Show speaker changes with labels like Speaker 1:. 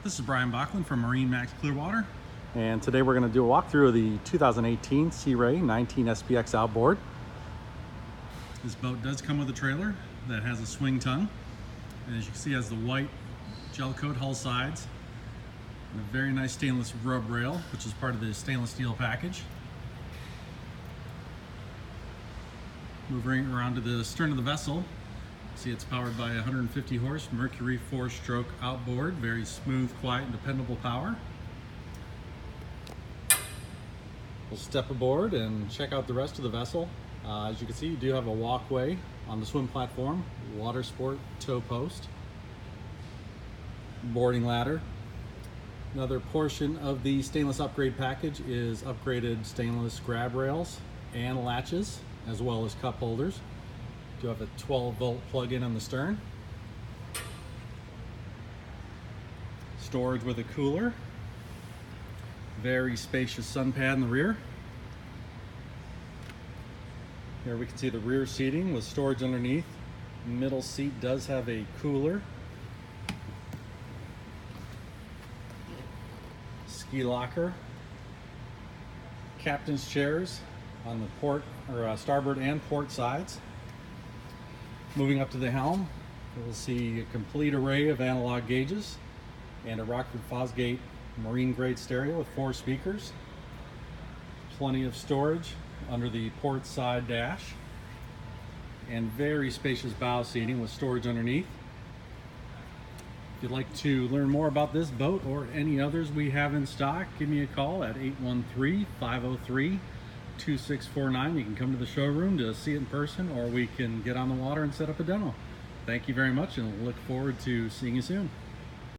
Speaker 1: This is Brian Bachman from MarineMax Clearwater.
Speaker 2: And today we're going to do a walkthrough of the 2018 Sea Ray 19 SPX Outboard.
Speaker 1: This boat does come with a trailer that has a swing tongue. And as you can see, it has the white gel coat hull sides and a very nice stainless rub rail, which is part of the stainless steel package. Moving around to the stern of the vessel, see it's powered by 150 horse Mercury 4-stroke outboard. Very smooth, quiet, and dependable power. We'll step aboard and check out the rest of the vessel. As you can see, you do have a walkway on the swim platform, water sport tow post, boarding ladder. Another portion of the stainless upgrade package is upgraded stainless grab rails and latches, as well as cup holders. You have a 12-volt plug-in on the stern. Storage with a cooler. Very spacious sun pad in the rear. Here we can see the rear seating with storage underneath. Middle seat does have a cooler. Ski locker. Captain's chairs on the port or starboard and port sides. Moving up to the helm, we'll see a complete array of analog gauges and a Rockford Fosgate marine grade stereo with 4 speakers. Plenty of storage under the port side dash and very spacious bow seating with storage underneath. If you'd like to learn more about this boat or any others we have in stock, give me a call at 813-503-2649. You can come to the showroom to see it in person, or we can get on the water and set up a demo. Thank you very much, and look forward to seeing you soon.